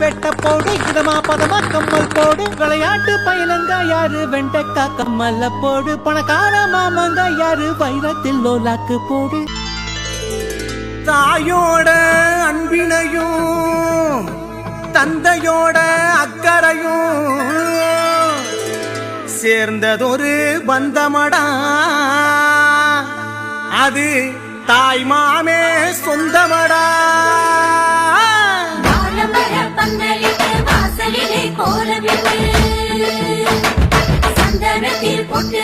வெட்ட போடு இதமா பதமா கம்மல் போடு விளையாட்டு பையனங்க யாரு வெண்டைக்கா கம்மல்ல போடு பணக்கார மாமங்க யாரு வைரத்தில் லோலாக்கு போடு தாயோட அன்பினையும் தந்தையோட அக்கறையும் சேர்ந்ததொரு பந்தமடா அது தாய் மாமே சொந்தமடா வாசலிலே கோலமிட்டு சந்தனத்தில் பொட்டு